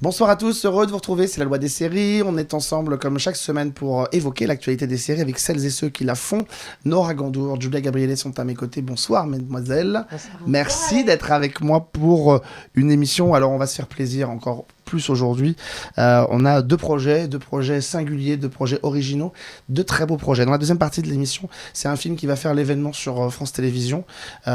Bonsoir à tous, heureux de vous retrouver, c'est la loi des séries. On est ensemble comme chaque semaine pour évoquer l'actualité des séries avec celles et ceux qui la font. Nora Gandour, Julia Gabriele sont à mes côtés. Bonsoir mesdemoiselles. Bonsoir. Merci d'être avec moi pour une émission. Alors on va se faire plaisir encore plus aujourd'hui. On a deux projets singuliers, deux projets originaux, deux très beaux projets. Dans la deuxième partie de l'émission, c'est un film qui va faire l'événement sur France Télévisions,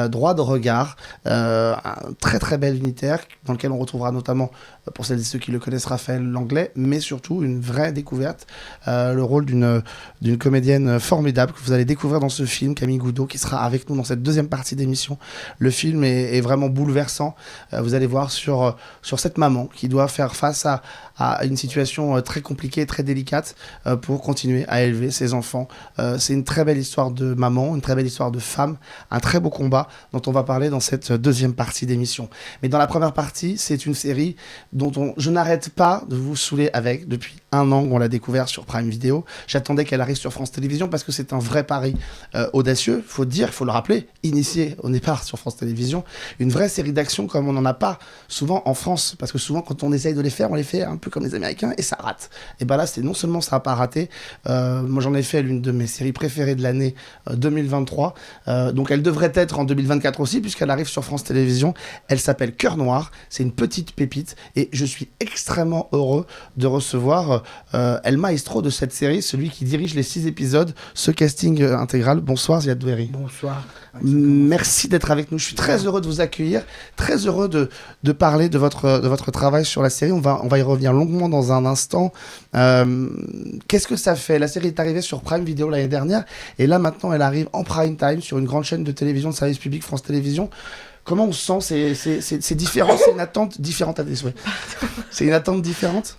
Droit de regard, un très très bel unitaire dans lequel on retrouvera notamment, pour celles et ceux qui le connaissent, Raphaël Langlais, mais surtout une vraie découverte, le rôle d'une comédienne formidable que vous allez découvrir dans ce film, Camille Goudot, qui sera avec nous dans cette deuxième partie d'émission. Le film est vraiment bouleversant. Vous allez voir sur cette maman qui doit faire face à une situation très compliquée et très délicate pour continuer à élever ses enfants. C'est une très belle histoire de maman, une très belle histoire de femme, un très beau combat dont on va parler dans cette deuxième partie d'émission. Mais dans la première partie, c'est une série dont je n'arrête pas de vous saouler avec depuis un an qu'on l'a découvert sur Prime Video. J'attendais qu'elle arrive sur France Télévisions parce que c'est un vrai pari audacieux, faut dire, faut le rappeler, initié au départ sur France Télévisions, une vraie série d'action comme on n'en a pas souvent en France, parce que souvent quand on essaye de les faire, on les fait un peu comme les Américains et ça rate. Et ben là, c'est non seulement ça n'a pas raté, moi j'en ai fait l'une de mes séries préférées de l'année 2023, donc elle devrait être en 2024 aussi puisqu'elle arrive sur France Télévisions. Elle s'appelle Cœur Noir, c'est une petite pépite et je suis extrêmement heureux de recevoir El Maestro de cette série, celui qui dirige les 6 épisodes, ce casting intégral. Bonsoir Ziad Doueri. Bonsoir. Merci d'être avec nous. Je suis très heureux de vous accueillir, très heureux de parler de votre travail sur la série. On va y revenir longuement dans un instant. Qu'est-ce que ça fait ? La série est arrivée sur Prime Video l'année dernière et là maintenant elle arrive en prime time sur une grande chaîne de télévision de service public, France Télévisions. Comment on se sent ? C'est différent, c'est une attente différente à tes souhaits. C'est une attente différente ?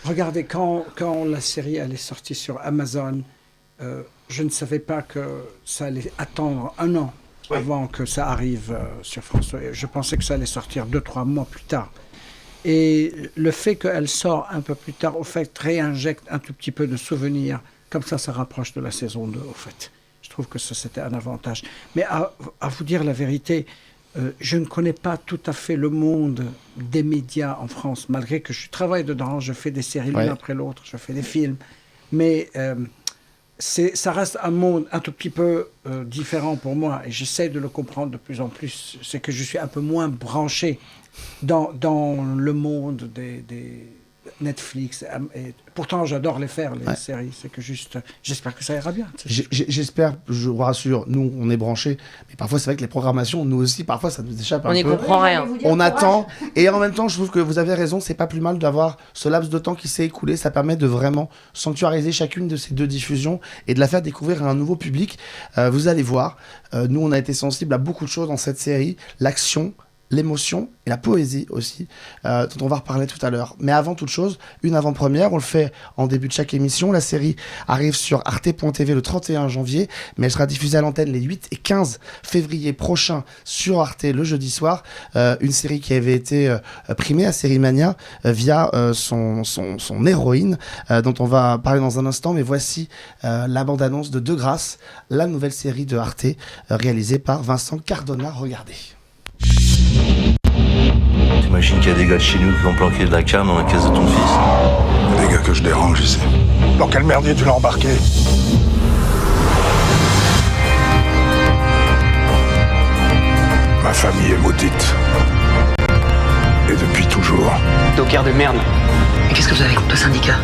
Regardez, quand la série elle est sortie sur Amazon, je ne savais pas que ça allait attendre un an avant que ça arrive sur France. Je pensais que ça allait sortir 2-3 mois plus tard. Et le fait qu'elle sort un peu plus tard, au fait, réinjecte un tout petit peu de souvenirs. Comme ça rapproche de la saison 2, au fait. Je trouve que ça, c'était un avantage. Mais à vous dire la vérité, je ne connais pas tout à fait le monde des médias en France, malgré que je travaille dedans, je fais des séries l'une après l'autre, je fais des films. Mais ça reste un monde un tout petit peu différent pour moi et j'essaie de le comprendre de plus en plus. C'est que je suis un peu moins branché dans le monde des Netflix. Et pourtant, j'adore les faire, les séries. C'est que juste, j'espère que ça ira bien. J'espère, je vous rassure, nous, on est branchés. Mais parfois, c'est vrai que les programmations, nous aussi, parfois, ça nous échappe un peu. On n'y comprend rien. On attend. Et en même temps, je trouve que vous avez raison, c'est pas plus mal d'avoir ce laps de temps qui s'est écoulé. Ça permet de vraiment sanctuariser chacune de ces deux diffusions et de la faire découvrir à un nouveau public. Vous allez voir, nous, on a été sensibles à beaucoup de choses dans cette série. L'action, l'émotion et la poésie aussi, dont on va reparler tout à l'heure. Mais avant toute chose, une avant-première, on le fait en début de chaque émission. La série arrive sur arte.tv le 31 janvier, mais elle sera diffusée à l'antenne les 8 et 15 février prochains sur Arte le jeudi soir. Une série qui avait été primée à Série Mania via son héroïne, dont on va parler dans un instant. Mais voici la bande-annonce de De Grâce, la nouvelle série de Arte, réalisée par Vincent Cardona. Regardez. T'imagines qu'il y a des gars de chez nous qui ont planqué de la canne dans la caisse de ton fils? Il y a des gars que je dérange ici. Dans quel merdier tu l'as embarqué? Ma famille est maudite. Et depuis toujours. Docker de merde. Mais qu'est-ce que vous avez contre le syndicat?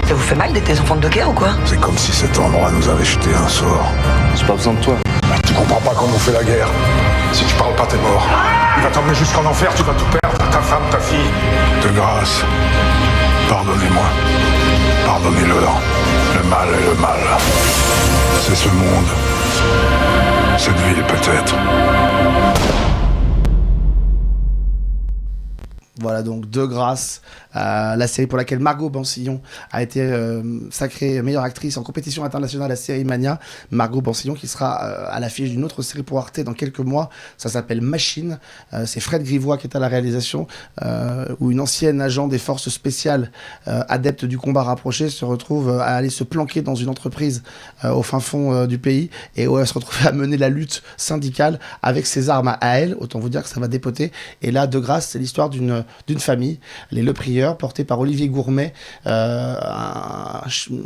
Ça vous fait mal d'être des enfants de docker ou quoi? C'est comme si cet endroit nous avait jeté un sort. J'ai pas besoin de toi. Tu comprends pas comment on fait la guerre. Si tu parles pas, t'es mort. Il va t'emmener jusqu'en enfer, tu vas tout perdre. Ta femme, ta fille. De grâce, pardonnez-moi. Pardonnez-leur. Le mal est le mal. C'est ce monde. Cette ville, peut-être. Voilà donc De Grâce, la série pour laquelle Margot Bansillon a été sacrée meilleure actrice en compétition internationale à Série Mania. Margot Bansillon qui sera à l'affiche d'une autre série pour Arte dans quelques mois. Ça s'appelle Machine. C'est Fred Grivois qui est à la réalisation, où une ancienne agent des forces spéciales, adepte du combat rapproché, se retrouve à aller se planquer dans une entreprise au fin fond du pays et où elle se retrouve à mener la lutte syndicale avec ses armes à elle. Autant vous dire que ça va dépoter. Et là, De Grâce, c'est l'histoire d'une famille, les Le Prieur, navires portés par Olivier Gourmet,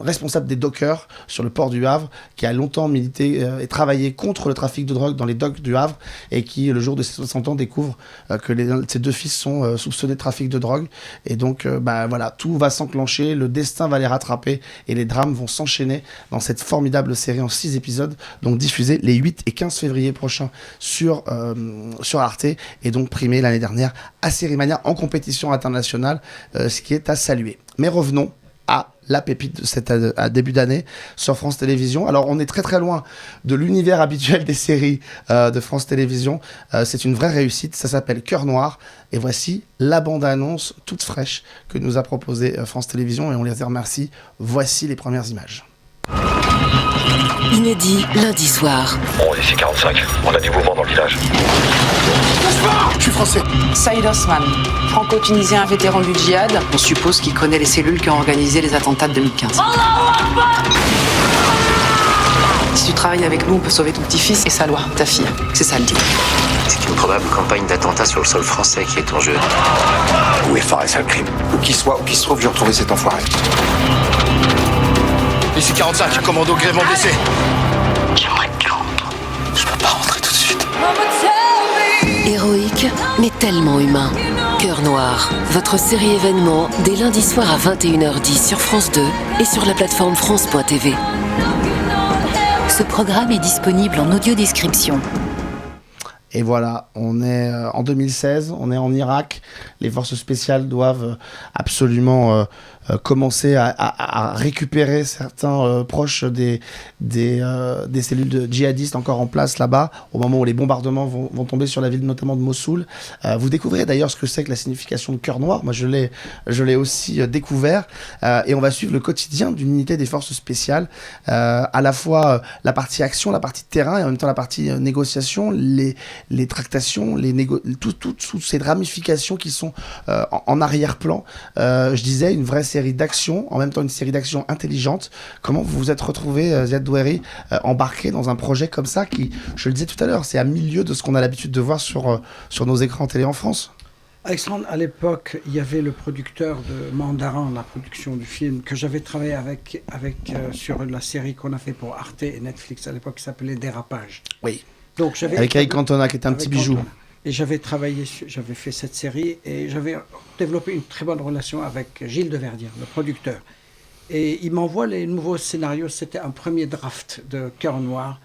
responsable des dockers sur le port du Havre, qui a longtemps milité et travaillé contre le trafic de drogue dans les docks du Havre, et qui, le jour de ses 60 ans, découvre que ses 2 fils sont soupçonnés de trafic de drogue. Et donc, voilà, tout va s'enclencher, le destin va les rattraper, et les drames vont s'enchaîner dans cette formidable série en 6 épisodes, donc diffusée les 8 et 15 février prochains sur Arte, et donc primée l'année dernière à Sérimania en compétition internationale, ce qui est à saluer. Mais revenons à la pépite de cette à début d'année sur France Télévisions. Alors on est très très loin de l'univers habituel des séries de France Télévisions. C'est une vraie réussite, ça s'appelle Cœur Noir, et voici la bande-annonce toute fraîche que nous a proposée France Télévisions, et on les remercie. Voici les premières images. Inédit lundi soir. Bon, ici 45, on a du mouvement dans le village. Je suis français. Saïd Osman, franco-tunisien vétéran du djihad. On suppose qu'il connaît les cellules qui ont organisé les attentats de 2015. Si tu travailles avec nous, on peut sauver ton petit-fils et Salwa, ta fille. C'est ça le deal. C'est une probable campagne d'attentat sur le sol français qui est en jeu. Où est Fares Al-Krim? Où qu'il soit, où qu'il se trouve, j'ai retrouvé cet enfoiré. Ici 45, commando gréement blessé. J'aimerais que tu rentres. Je peux pas rentrer tout de suite. Héroïque, mais tellement humain. Cœur Noir, votre série événement dès lundi soir à 21h10 sur France 2 et sur la plateforme France.tv. Ce programme est disponible en audio-description. Et voilà, on est en 2016, on est en Irak. Les forces spéciales doivent absolument commencer à récupérer certains proches des cellules de djihadistes encore en place là-bas, au moment où les bombardements vont tomber sur la ville notamment de Mossoul. Vous découvrirez d'ailleurs ce que c'est que la signification de Cœur Noir. Moi, je l'ai aussi découvert. Et on va suivre le quotidien d'une unité des forces spéciales, à la fois la partie action, la partie terrain, et en même temps la partie négociation, les tractations, toutes ces ramifications qui sont en arrière-plan. Je disais, une vraie série d'action, en même temps une série d'action intelligente. Comment vous vous êtes retrouvé, Ziad Doueri, embarqué dans un projet comme ça qui, je le disais tout à l'heure, c'est à milieu de ce qu'on a l'habitude de voir sur nos écrans télé en France? Alexandre, à l'époque, il y avait le producteur de Mandarin, la production du film, que j'avais travaillé avec sur la série qu'on a fait pour Arte et Netflix à l'époque, qui s'appelait Dérapage. Oui. Donc, avec Eric Cantona, qui était un petit bijou. Cantona. Et j'avais fait cette série, et j'avais développé une très bonne relation avec Gilles Deverdier, le producteur. Et il m'envoie les nouveaux scénarios. C'était un premier draft de Cœur Noir.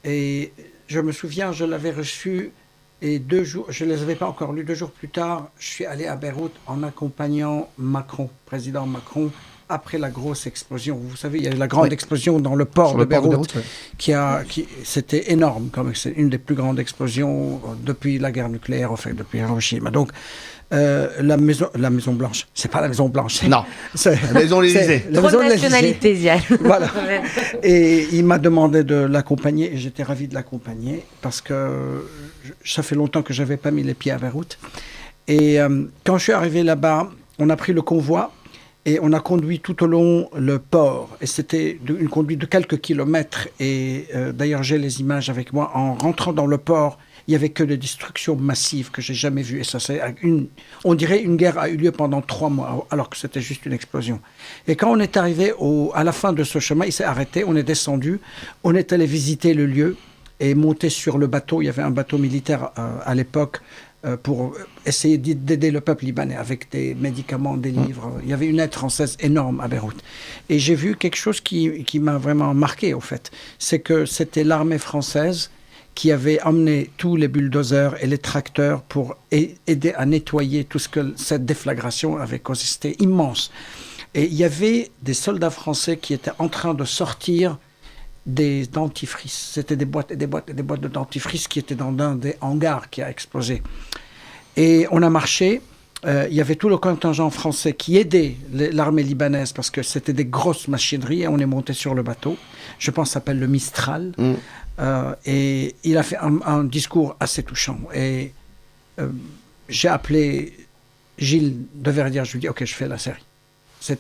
Et je me souviens, je l'avais reçu, et 2 jours, je ne les avais pas encore lus. 2 jours plus tard, je suis allé à Beyrouth en accompagnant Macron, président Macron, après la grosse explosion. Vous savez, il y a eu la grande explosion dans le port de Beyrouth, c'était énorme. C'est une des plus grandes explosions depuis la guerre nucléaire, en fait, depuis Hiroshima. Donc, la Maison Blanche, c'est pas la Maison Blanche. Non, c'est la Maison Élysée. Trop de nationalité, Ziad. Voilà. Et il m'a demandé de l'accompagner, et j'étais ravi de l'accompagner, parce que ça fait longtemps que j'avais pas mis les pieds à Beyrouth. Et quand je suis arrivé là-bas, on a pris le convoi, et on a conduit tout au long le port. Et c'était une conduite de quelques kilomètres. Et d'ailleurs, j'ai les images avec moi. En rentrant dans le port, il n'y avait que des destructions massives que j'ai jamais vues. Et ça, on dirait une guerre a eu lieu pendant 3 mois, alors que c'était juste une explosion. Et quand on est arrivé à la fin de ce chemin, il s'est arrêté, on est descendu, on est allé visiter le lieu et monter sur le bateau. Il y avait un bateau militaire à l'époque, pour essayer d'aider le peuple libanais avec des médicaments, des livres. Il y avait une aide française énorme à Beyrouth. Et j'ai vu quelque chose qui m'a vraiment marqué, au fait. C'est que c'était l'armée française qui avait emmené tous les bulldozers et les tracteurs pour aider à nettoyer tout ce que cette déflagration avait causé. C'était immense. Et il y avait des soldats français qui étaient en train de sortir des dentifrices. C'était des boîtes et des boîtes et des boîtes de dentifrices qui étaient dans un des hangars qui a explosé. Et on a marché. Il y avait tout le contingent français qui aidait l'armée libanaise parce que c'était des grosses machineries, et on est monté sur le bateau. Je pense que ça s'appelle le Mistral. Et il a fait un discours assez touchant. Et j'ai appelé Gilles Deverdier. Je lui ai dit, OK, je fais la série. Ça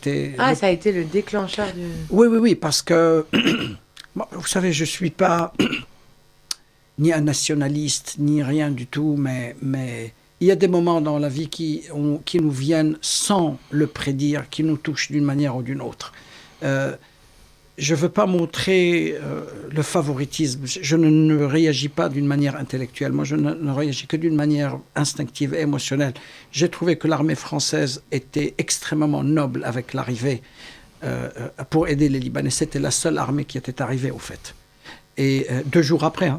a été le déclencheur du... Oui, parce que... Bon, vous savez, je ne suis pas ni un nationaliste, ni rien du tout, mais il y a des moments dans la vie qui nous viennent sans le prédire, qui nous touchent d'une manière ou d'une autre. Je ne veux pas montrer le favoritisme. Je ne réagis pas d'une manière intellectuelle. Moi, je ne réagis que d'une manière instinctive et émotionnelle. J'ai trouvé que l'armée française était extrêmement noble avec l'arrivée pour aider les Libanais. C'était la seule armée qui était arrivée, au fait. Et 2 jours après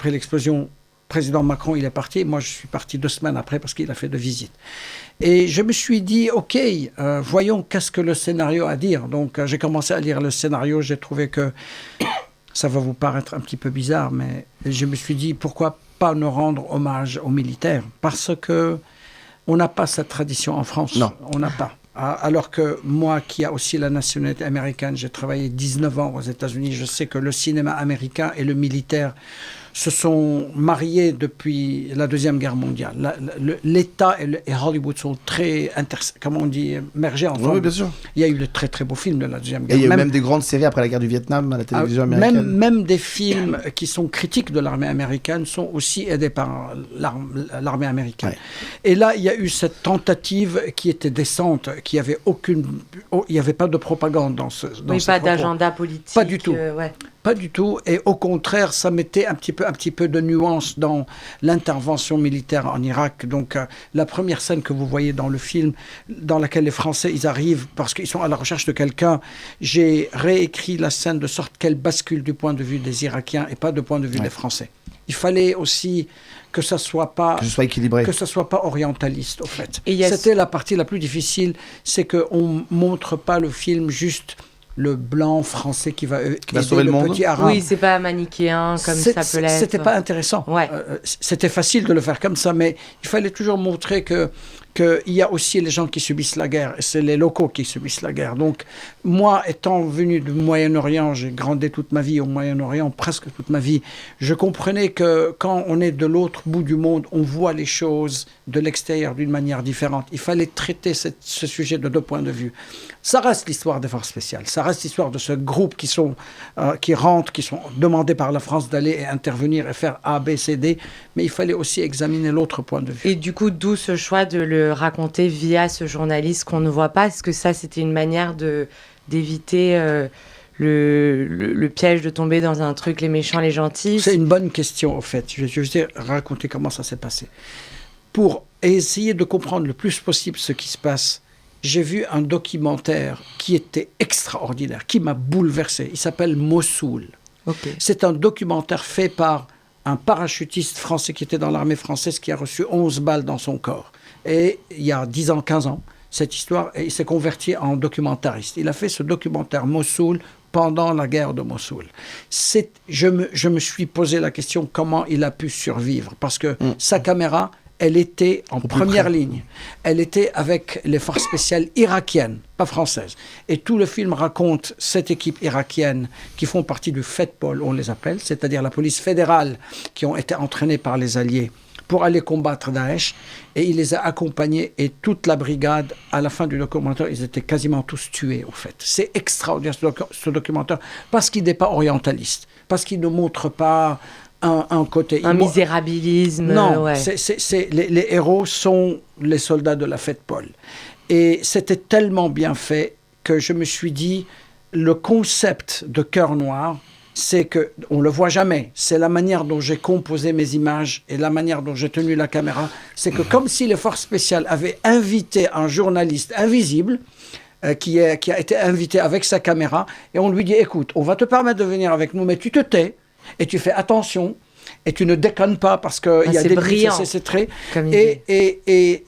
l'explosion, le président Macron, il est parti. Moi, je suis parti 2 semaines après parce qu'il a fait 2 visites. Et je me suis dit, OK, voyons qu'est-ce que le scénario a à dire. Donc, j'ai commencé à lire le scénario. J'ai trouvé que ça va vous paraître un petit peu bizarre, mais je me suis dit, pourquoi pas nous rendre hommage aux militaires? Parce que on n'a pas cette tradition en France. Non. On n'a pas. Alors que moi, qui a aussi la nationalité américaine, j'ai travaillé 19 ans aux États-Unis, je sais que le cinéma américain et le militaire se sont mariés depuis la Deuxième Guerre mondiale. L'État et Hollywood sont très, mergés ensemble. Oui, bien sûr. Il y a eu de très très beaux films de la Deuxième Guerre. Et il y a eu même des grandes séries après la guerre du Vietnam à la télévision américaine. Même des films qui sont critiques de l'armée américaine sont aussi aidés par l'armée américaine. Ouais. Et là, il y a eu cette tentative qui était décente, qui avait il n'y avait pas de propagande dans ce pas d'agenda politique. Pas du tout. Ouais. Pas du tout, et au contraire, ça mettait un petit peu de nuance dans l'intervention militaire en Irak. Donc, la première scène que vous voyez dans le film, dans laquelle les Français, ils arrivent parce qu'ils sont à la recherche de quelqu'un, j'ai réécrit la scène de sorte qu'elle bascule du point de vue des Irakiens et pas du point de vue des Français. Il fallait aussi que ça soit pas équilibré, que ça soit pas orientaliste, au fait. C'était la partie la plus difficile, c'est qu'on montre pas le film juste le blanc français qui va sauver le monde. Petit arabe. Oui, c'est pas manichéen comme ça peut l'être. C'était pas intéressant. Ouais. C'était facile de le faire comme ça, mais il fallait toujours montrer qu'il y a aussi les gens qui subissent la guerre, et c'est les locaux qui subissent la guerre. Donc, moi, étant venu du Moyen-Orient, j'ai grandi toute ma vie au Moyen-Orient, presque toute ma vie, je comprenais que quand on est de l'autre bout du monde, on voit les choses de l'extérieur d'une manière différente. Il fallait traiter ce sujet de 2 points de vue. Ça reste l'histoire des forces spéciales, ça reste l'histoire de ce groupe qui sont demandés par la France d'aller et intervenir et faire A, B, C, D, mais il fallait aussi examiner l'autre point de vue. Et du coup, d'où ce choix de le raconter via ce journaliste qu'on ne voit pas? Est-ce que ça, c'était une manière d'éviter le piège de tomber dans un truc, les méchants, les gentils? C'est une bonne question, au fait. Je vais juste raconter comment ça s'est passé. Pour essayer de comprendre le plus possible ce qui se passe, j'ai vu un documentaire qui était extraordinaire, qui m'a bouleversé. Il s'appelle Mossoul. Okay. C'est un documentaire fait par un parachutiste français qui était dans l'armée française, qui a reçu 11 balles dans son corps. Et il y a 10 ans, 15 ans, cette histoire, et il s'est converti en documentariste. Il a fait ce documentaire Mossoul pendant la guerre de Mossoul. Je me suis posé la question comment il a pu survivre, parce que sa caméra, elle était en première ligne. Elle était avec les forces spéciales irakiennes, pas françaises. Et tout le film raconte cette équipe irakienne qui font partie du FETPOL, on les appelle, c'est-à-dire la police fédérale, qui ont été entraînés par les Alliés pour aller combattre Daesh. Et il les a accompagnés, et toute la brigade, à la fin du documentaire, ils étaient quasiment tous tués, au fait. C'est extraordinaire, ce documentaire, parce qu'il n'est pas orientaliste, parce qu'il ne montre pas un côté... Un misérabilisme. Non, les héros sont les soldats de la FETPOL. Et c'était tellement bien fait que je me suis dit, le concept de Cœur Noir, c'est qu'on ne le voit jamais. C'est la manière dont j'ai composé mes images et la manière dont j'ai tenu la caméra. C'est que comme si les forces spéciales avaient invité un journaliste invisible, qui a été invité avec sa caméra, et on lui dit, écoute, on va te permettre de venir avec nous, mais tu te tais, et tu fais attention, et tu ne déconnes pas, parce qu'il y a des brillant, c'est très... Et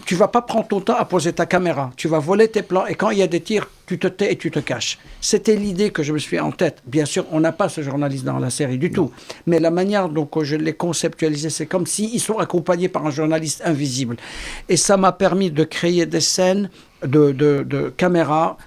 tu ne vas pas prendre ton temps à poser ta caméra. Tu vas voler tes plans, et quand il y a des tirs, tu te tais et tu te caches. C'était l'idée que je me suis en tête. Bien sûr, on n'a pas ce journaliste dans la série du tout. Mais la manière dont je l'ai conceptualisé, c'est comme s'ils sont accompagnés par un journaliste invisible. Et ça m'a permis de créer des scènes de caméra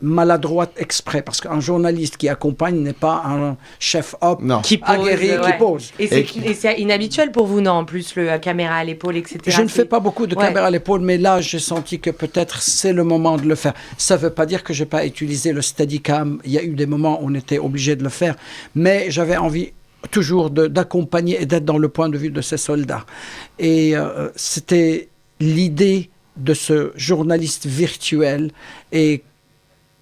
maladroite exprès, parce qu'un journaliste qui accompagne n'est pas un chef-op aguerri qui pose. Et c'est inhabituel pour vous, non? En plus, la caméra à l'épaule, etc. Je ne fais pas beaucoup de caméra à l'épaule, mais là, j'ai senti que peut-être c'est le moment de le faire. Ça ne veut pas dire que je n'ai pas utilisé le Steadicam. Il y a eu des moments où on était obligé de le faire, mais j'avais envie toujours d'accompagner et d'être dans le point de vue de ces soldats. Et c'était l'idée de ce journaliste virtuel, et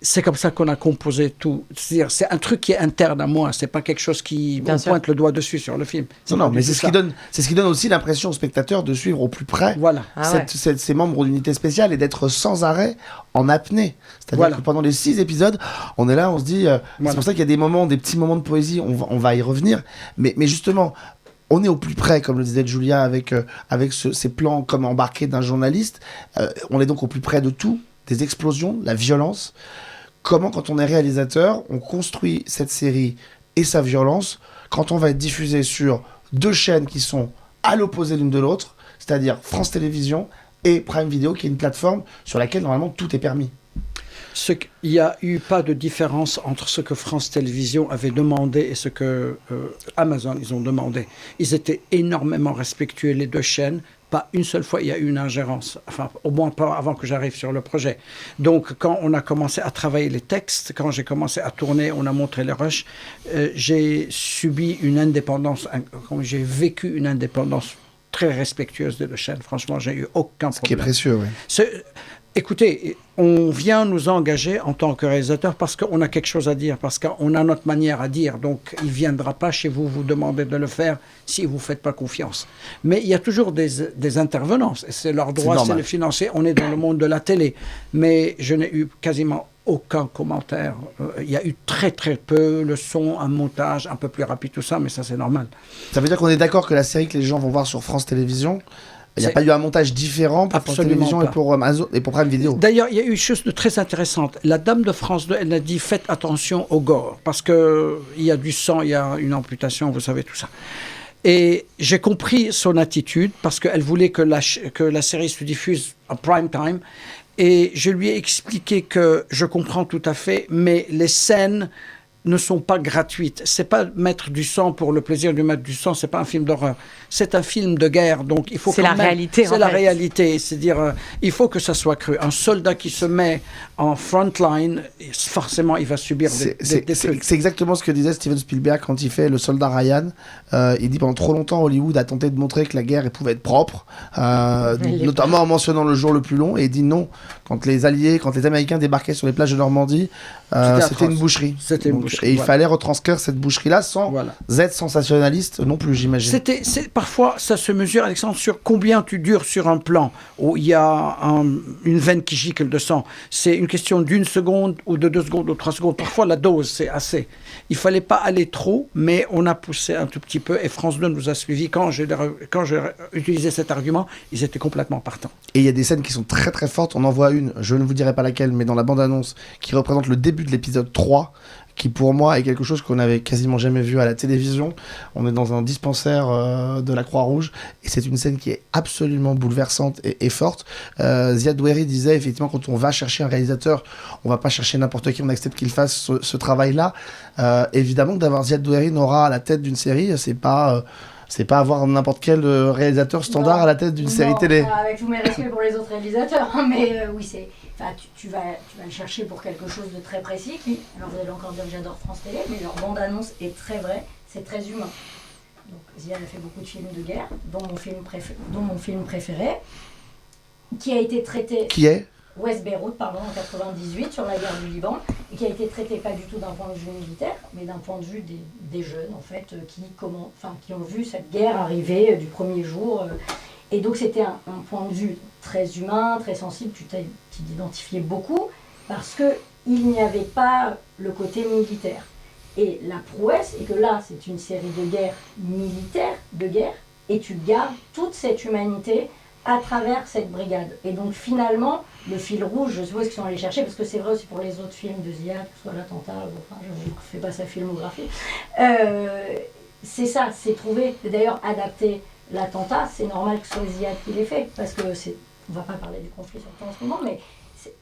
c'est comme ça qu'on a composé tout. C'est-à-dire, c'est un truc qui est interne à moi, c'est pas quelque chose qui pointe le doigt dessus sur le film. Non, mais c'est ce qui donne aussi l'impression au spectateur de suivre au plus près ces membres d'unité spéciale et d'être sans arrêt en apnée. C'est-à-dire que pendant les 6 épisodes, on est là, on se dit... C'est pour ça qu'il y a des petits moments de poésie, on va y revenir. Mais justement... On est au plus près, comme le disait Julia, avec ces plans comme embarqués d'un journaliste. On est donc au plus près de tout, des explosions, la violence. Comment, quand on est réalisateur, on construit cette série et sa violence quand on va être diffusé sur 2 chaînes qui sont à l'opposé l'une de l'autre, c'est-à-dire France Télévisions et Prime Video, qui est une plateforme sur laquelle normalement tout est permis. Il n'y a eu pas de différence entre ce que France Télévisions avait demandé et ce que Amazon ils ont demandé. Ils étaient énormément respectueux, les 2 chaînes. Pas une seule fois il y a eu une ingérence, enfin au moins pas avant que j'arrive sur le projet. Donc quand on a commencé à travailler les textes, quand j'ai commencé à tourner, on a montré les rushs, j'ai subi une indépendance, j'ai vécu une indépendance très respectueuse des 2 chaînes. Franchement, j'ai eu aucun problème. Ce qui est précieux, oui. Écoutez, on vient nous engager en tant que réalisateur parce qu'on a quelque chose à dire, parce qu'on a notre manière à dire. Donc, il ne viendra pas chez vous vous demander de le faire si vous ne faites pas confiance. Mais il y a toujours des intervenants. C'est leur droit, c'est le financier. On est dans le monde de la télé. Mais je n'ai eu quasiment aucun commentaire. Il y a eu très très peu, le son, un montage un peu plus rapide, tout ça, mais ça c'est normal. Ça veut dire qu'on est d'accord que la série que les gens vont voir sur France Télévisions, il n'y a pas eu un montage différent pour France Télévisions et pour Amazon et pour Prime Video. D'ailleurs, il y a eu une chose de très intéressante. La dame de France 2, elle a dit faites attention au gore, parce qu'il y a du sang, il y a une amputation, vous savez tout ça. Et j'ai compris son attitude, parce qu'elle voulait que la série se diffuse en prime time. Et je lui ai expliqué que je comprends tout à fait, mais les scènes ne sont pas gratuites. C'est pas mettre du sang pour le plaisir de mettre du sang, c'est pas un film d'horreur. C'est un film de guerre, donc il faut c'est la réalité. C'est la réalité, c'est-à-dire il faut que ça soit cru. Un soldat qui se met en front line, forcément il va subir des trucs. C'est exactement ce que disait Steven Spielberg quand il fait Le Soldat Ryan. Il dit pendant trop longtemps Hollywood a tenté de montrer que la guerre pouvait être propre, notamment en mentionnant le jour le plus long, et il dit non. Quand les Américains débarquaient sur les plages de Normandie, c'était une boucherie. C'était une boucherie. Et il fallait retranscrire cette boucherie-là sans être sensationnaliste non plus, j'imagine. Parfois, ça se mesure, Alexandre, sur combien tu dures sur un plan où il y a une veine qui gicle de sang. C'est une question d'1 seconde ou de 2 secondes ou 3 secondes. Parfois, la dose, c'est assez. Il ne fallait pas aller trop, mais on a poussé un tout petit peu et France 2 nous a suivis. Quand j'ai utilisé cet argument, ils étaient complètement partants. Et il y a des scènes qui sont très très fortes. On en voit une, je ne vous dirai pas laquelle, mais dans la bande-annonce, qui représente le début de l'épisode 3, qui pour moi est quelque chose qu'on n'avait quasiment jamais vu à la télévision. On est dans un dispensaire de la Croix-Rouge et c'est une scène qui est absolument bouleversante et forte. Ziad Doueri disait effectivement, quand on va chercher un réalisateur, on va pas chercher n'importe qui, on accepte qu'il fasse ce travail-là. Évidemment, d'avoir Ziad Doueri Nora à la tête d'une série, c'est pas avoir n'importe quel réalisateur standard à la tête d'une série télé. Avec tous mes respects pour les autres réalisateurs, mais oui, c'est... Enfin, tu vas le chercher pour quelque chose de très précis. Alors vous allez encore dire que j'adore France Télé, mais leur bande-annonce est très vraie, c'est très humain. Donc Ziad a fait beaucoup de films de guerre, dont mon film préféré, qui a été traité... Qui est West Beyrouth, pardon, en 98, sur la guerre du Liban, et qui a été traité pas du tout d'un point de vue militaire, mais d'un point de vue des jeunes, en fait, qui ont vu cette guerre arriver du premier jour. Et donc c'était un point de vue très humain, très sensible, tu t'identifiais beaucoup, parce qu'il n'y avait pas le côté militaire. Et la prouesse est que là, c'est une série de guerre militaire, et tu gardes toute cette humanité à travers cette brigade. Et donc finalement, le fil rouge, je suppose qu'ils sont allés chercher, parce que c'est vrai aussi pour les autres films de Ziad, que ce soit l'attentat, enfin, je ne fais pas sa filmographie, c'est ça, c'est trouver, d'ailleurs adapter l'attentat, c'est normal que ce soit Ziad qui l'ait fait, parce que on ne va pas parler du conflit surtout en ce moment, mais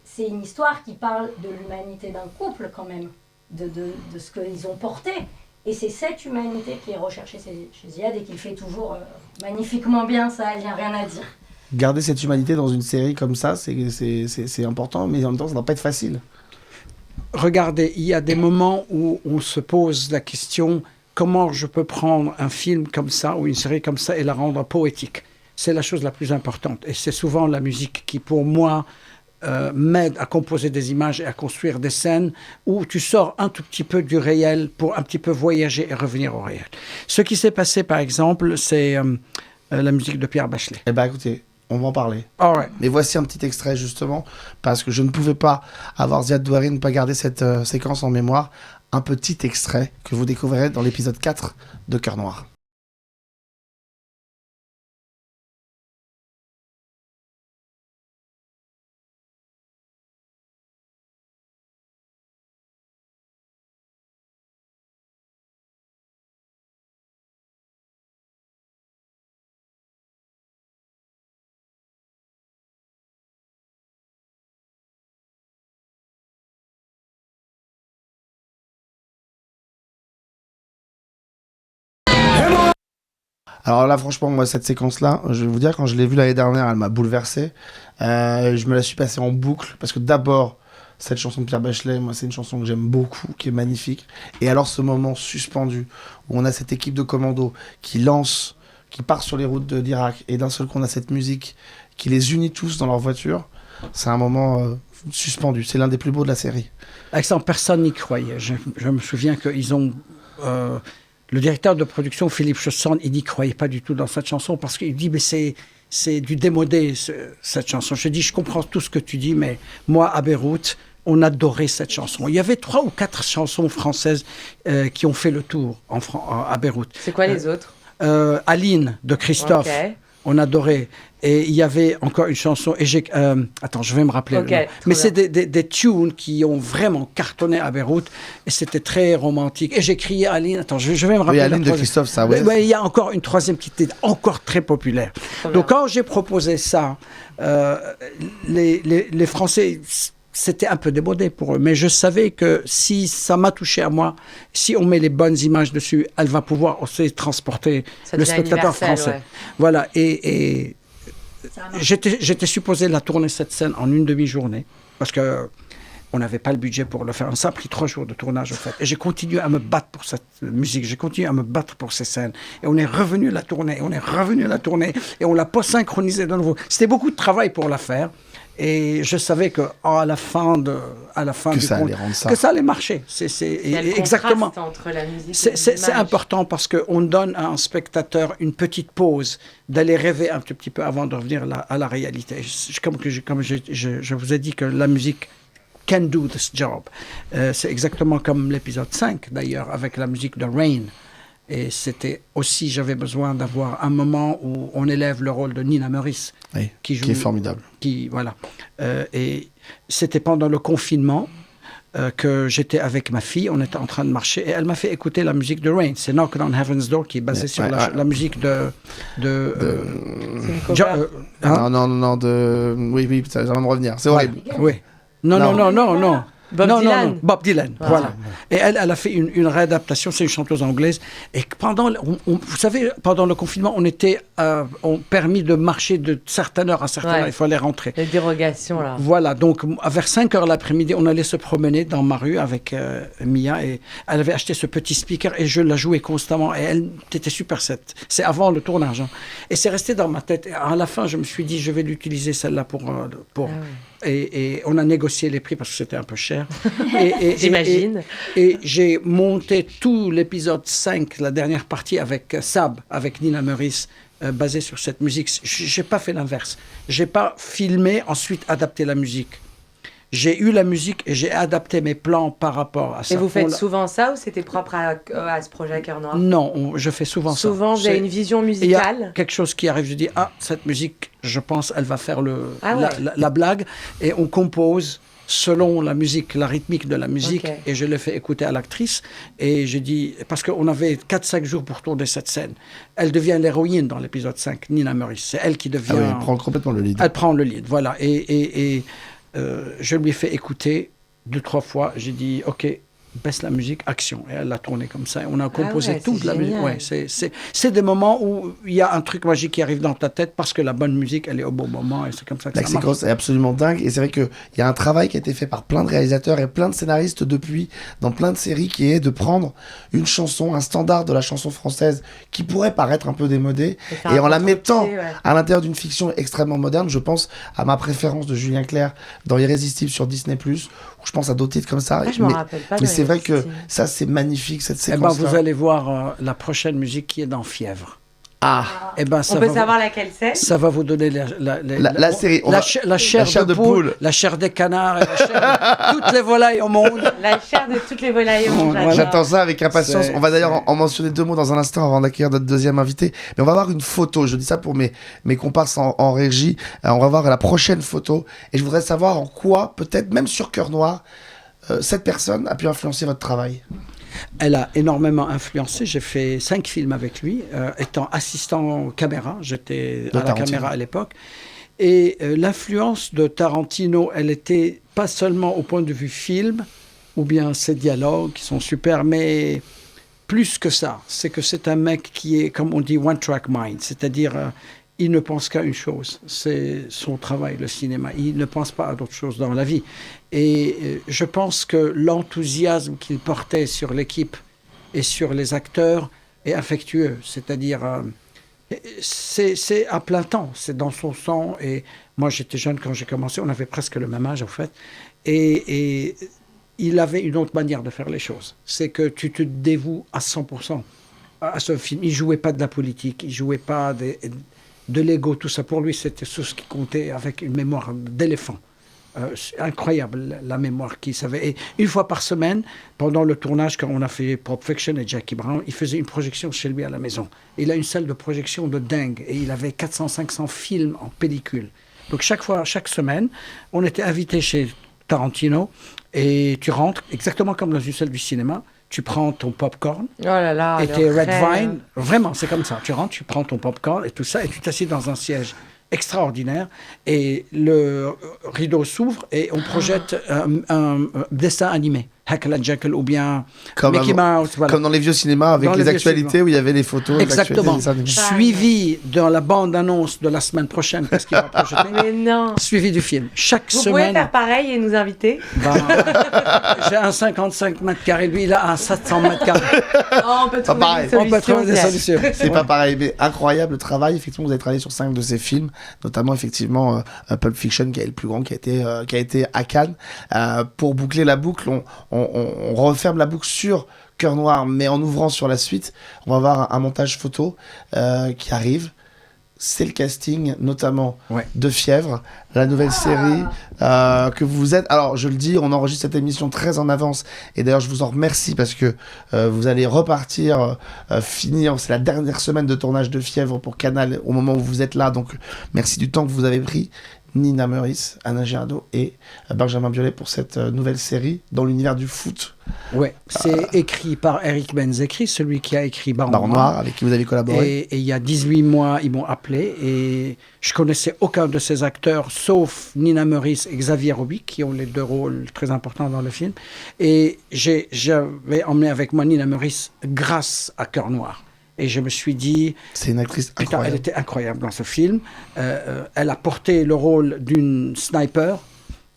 c'est une histoire qui parle de l'humanité d'un couple quand même, de ce qu'ils ont porté. Et c'est cette humanité qui est recherchée chez Ziad et qu'il fait toujours magnifiquement bien, ça, il n'y a rien à dire. Garder cette humanité dans une série comme ça, c'est important, mais en même temps, ça ne doit pas être facile. Regardez, il y a des moments où on se pose la question, comment je peux prendre un film comme ça ou une série comme ça et la rendre poétique. C'est la chose la plus importante. Et c'est souvent la musique qui, pour moi, m'aide à composer des images et à construire des scènes où tu sors un tout petit peu du réel pour un petit peu voyager et revenir au réel. Ce qui s'est passé, par exemple, c'est la musique de Pierre Bachelet. Eh bien, écoutez, on va en parler. All right. Mais voici un petit extrait, justement, parce que je ne pouvais pas avoir Ziad Douari, ne pas garder cette séquence en mémoire. Un petit extrait que vous découvrirez dans l'épisode 4 de Cœur Noir. Alors là, franchement, moi, cette séquence-là, je vais vous dire, quand je l'ai vue l'année dernière, elle m'a bouleversé. Je me la suis passée en boucle, parce que d'abord, cette chanson de Pierre Bachelet, moi, c'est une chanson que j'aime beaucoup, qui est magnifique. Et alors, ce moment suspendu, où on a cette équipe de commandos qui lance, qui part sur les routes d'Irak, et d'un seul coup, on a cette musique qui les unit tous dans leur voiture, c'est un moment suspendu. C'est l'un des plus beaux de la série. Alexandre, personne n'y croyait. Je me souviens qu'ils ont... le directeur de production, Philippe Chausson, il n'y croyait pas du tout dans cette chanson parce qu'il dit mais c'est du démodé cette chanson. Je dis je comprends tout ce que tu dis, mais moi à Beyrouth, on adorait cette chanson. Il y avait 3 ou 4 chansons françaises qui ont fait le tour à Beyrouth. C'est quoi les autres? Aline de Christophe. Okay. On adorait. Et il y avait encore une chanson. Et attends, je vais me rappeler. Okay, mais c'est des tunes qui ont vraiment cartonné à Beyrouth. Et c'était très romantique. Et j'ai crié Aline. Attends, je vais me rappeler. Oui, Aline de Christophe, ça, oui. Il y a encore une troisième qui était encore très populaire. Donc, quand j'ai proposé ça, les Français... C'était un peu démodé pour eux, mais je savais que si ça m'a touché à moi, si on met les bonnes images dessus, elle va pouvoir aussi transporter le spectateur français. Ouais. Voilà, et j'étais supposé la tourner cette scène en une demi-journée, parce que on n'avait pas le budget pour le faire. Ça a pris 3 jours de tournage, en fait. Et j'ai continué à me battre pour cette musique, j'ai continué à me battre pour ces scènes. Et on est revenu la tourner, et on l'a pas synchronisé de nouveau. C'était beaucoup de travail pour la faire. Et je savais que à la fin que du ça compte, allait rendre ça. que ça allait marcher. C'est exactement. Entre la musique c'est important parce qu'on donne à un spectateur une petite pause d'aller rêver un petit peu avant de revenir à la réalité. Comme je vous ai dit que la musique can do this job. C'est exactement comme l'épisode 5 d'ailleurs avec la musique de Rain. Et c'était aussi, j'avais besoin d'avoir un moment où on élève le rôle de Nina Meurice. Oui, qui est formidable. Voilà. Et c'était pendant le confinement que j'étais avec ma fille, on était en train de marcher, et elle m'a fait écouter la musique de Rain. C'est Knock on Heaven's Door qui est basée sur la musique de non, oui, ça va me revenir. C'est horrible. Oui. Non. Dylan. Bob Dylan, voilà. Et elle a fait une réadaptation, c'est une chanteuse anglaise. Et vous savez, pendant le confinement, on permis de marcher de certaines heures à certaines heures, il fallait rentrer. Les dérogations, là. Voilà, donc vers 5 heures l'après-midi, on allait se promener dans ma rue avec Mia, et elle avait acheté ce petit speaker, et je la jouais constamment, et elle était super set. C'est avant le tournage. Hein. Et c'est resté dans ma tête. Et à la fin, je me suis dit, je vais l'utiliser celle-là pour Et on a négocié les prix parce que c'était un peu cher. J'imagine. Et j'ai monté tout l'épisode 5, la dernière partie avec Sab, avec Nina Meurice, basé sur cette musique. Je n'ai pas fait l'inverse. Je n'ai pas filmé, ensuite adapté la musique. J'ai eu la musique et j'ai adapté mes plans par rapport à ça. Et vous faites souvent ça ou c'était propre à ce projet Cœur Noir? Non, je fais souvent ça. Souvent, vous avez une vision musicale? Il y a quelque chose qui arrive, je dis, cette musique, je pense, elle va faire la blague. Et on compose selon la musique, la rythmique de la musique. Okay. Et je l'ai fait écouter à l'actrice. Et j'ai dit, parce qu'on avait 4-5 jours pour tourner cette scène. Elle devient l'héroïne dans l'épisode 5, Nina Meurice. C'est elle qui devient... elle prend complètement le lead. Elle prend le lead, voilà. Et je lui ai fait écouter 2-3 fois. J'ai dit, OK, baisse la musique, action. Et elle l'a tourné comme ça. Et on a composé ouais, toute c'est la musique. génial. Ouais, c'est des moments où il y a un truc magique qui arrive dans ta tête parce que la bonne musique, elle est au bon moment et c'est comme ça que La ça marche. séquence est absolument dingue et c'est vrai qu'il y a un travail qui a été fait par plein de réalisateurs et plein de scénaristes depuis, dans plein de séries, qui est de prendre une chanson, un standard de la chanson française qui pourrait paraître un peu démodé et en la mettant à l'intérieur d'une fiction extrêmement moderne. Je pense à ma préférence de Julien Clerc dans Irrésistible sur Disney+, où je pense à d'autres titres comme ça. Ah, je m'en rappelle pas. Mais c'est vrai que ça, c'est magnifique, cette séquence. Vous allez voir la prochaine musique qui est dans Fièvre. Ah, on peut savoir laquelle c'est. Ça va vous donner la série. La chair de poule, la chair des canards, et la chair de toutes les volailles au monde. La chair de toutes les volailles au monde. Voilà. J'attends ça avec impatience. On va d'ailleurs en mentionner 2 mots dans un instant avant d'accueillir notre deuxième invité. Mais on va voir une photo. Je dis ça pour mes comparses en régie. On va voir la prochaine photo. Et je voudrais savoir en quoi, peut-être même sur Cœur Noir, cette personne a pu influencer votre travail. Elle a énormément influencé. J'ai fait 5 films avec lui, étant assistant caméra. J'étais à la caméra à l'époque. Et l'influence de Tarantino, elle était pas seulement au point de vue film, ou bien ses dialogues qui sont super, mais plus que ça. C'est que c'est un mec qui est, comme on dit, one-track mind. C'est-à-dire, il ne pense qu'à une chose. C'est son travail, le cinéma. Il ne pense pas à d'autres choses dans la vie. Et je pense que l'enthousiasme qu'il portait sur l'équipe et sur les acteurs est affectueux. C'est-à-dire, c'est à plein temps. C'est dans son sang. Et moi, j'étais jeune quand j'ai commencé. On avait presque le même âge, en fait. Et il avait une autre manière de faire les choses. C'est que tu te dévoues à 100% à ce film. Il ne jouait pas de la politique. Il ne jouait pas de l'ego, tout ça. Pour lui, c'était tout ce qui comptait avec une mémoire d'éléphant. Incroyable, la mémoire qu'il savait. Et une fois par semaine, pendant le tournage, quand on a fait Pulp Fiction et Jackie Brown, il faisait une projection chez lui à la maison. Il a une salle de projection de dingue. Et il avait 400-500 films en pellicule. Donc chaque semaine, on était invité chez Tarantino. Et tu rentres, exactement comme dans une salle du cinéma, tu prends ton popcorn et tes Red Vine. Vraiment, c'est comme ça. Tu rentres, tu prends ton popcorn et tout ça, et tu t'assieds dans un siège extraordinaire. Et le rideau s'ouvre et on projette un dessin animé. Heckle and Jekyll ou bien Mickey Mouse. Voilà. Comme dans les vieux cinémas avec les actualités où il y a il y avait les photos. Exactement. Suivi dans la bande-annonce de la semaine prochaine, parce qu'il va projeter. Mais non. Suivi du film. Chaque Vous semaine. Vous pouvez faire pareil et nous inviter. J'ai un 55 mètres carrés, lui il a un 700 mètres carrés. On peut trouver des solutions. C'est pas pareil, mais incroyable le travail. Effectivement, vous avez travaillé sur 5 de ces films, notamment effectivement Pulp Fiction qui est le plus grand, qui a été à Cannes. Pour boucler la boucle, on referme la boucle sur Cœur Noir, mais en ouvrant sur la suite, on va voir un montage photo qui arrive. C'est le casting, notamment de Fièvre, la nouvelle série que vous êtes. Alors, je le dis, on enregistre cette émission très en avance. Et d'ailleurs, je vous en remercie parce que vous allez repartir, finir. C'est la dernière semaine de tournage de Fièvre pour Canal au moment où vous êtes là. Donc, merci du temps que vous avez pris. Nina Meurice, Anna Girardot et Benjamin Biolay pour cette nouvelle série dans l'univers du foot. Ouais, c'est écrit par Eric Benzekri, celui qui a écrit Baron Noir, avec qui vous avez collaboré. Et il y a 18 mois, ils m'ont appelé et je connaissais aucun de ces acteurs, sauf Nina Meurice et Xavier Robic, qui ont les 2 rôles très importants dans le film. Et j'avais emmené avec moi Nina Meurice grâce à Cœur Noir. Et je me suis dit... C'est une actrice incroyable. Elle était incroyable dans ce film. Elle a porté le rôle d'une sniper.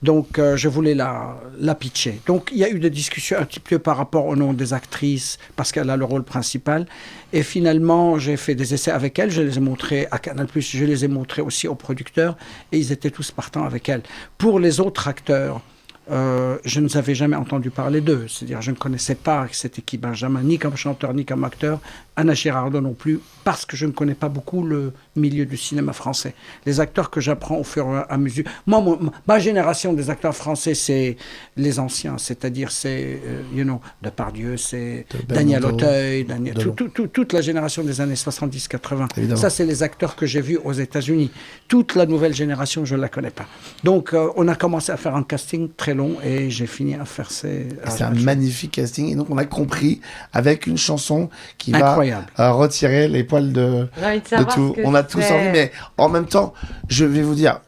Donc, je voulais la pitcher. Donc, il y a eu des discussions un petit peu par rapport au nom des actrices, parce qu'elle a le rôle principal. Et finalement, j'ai fait des essais avec elle. Je les ai montrés à Canal+, je les ai montrés aussi aux producteurs. Et ils étaient tous partants avec elle. Pour les autres acteurs... je ne savais jamais entendu parler d'eux. C'est-à-dire, je ne connaissais pas cette équipe Benjamin, ni comme chanteur, ni comme acteur. Anna Girardot non plus, parce que je ne connais pas beaucoup le milieu du cinéma français. Les acteurs que j'apprends au fur et à mesure... Moi, ma génération des acteurs français, c'est les anciens. C'est-à-dire, c'est, Depardieu, c'est Daniel Auteuil, toute la génération des années 70-80. Ça, c'est les acteurs que j'ai vus aux États-Unis. Toute la nouvelle génération, je ne la connais pas. Donc, on a commencé à faire un casting très long et j'ai fini à faire c'est un magnifique casting et donc on a compris avec une chanson qui va retirer les poils de tout. On a tous envie, mais en même temps, je vais vous dire,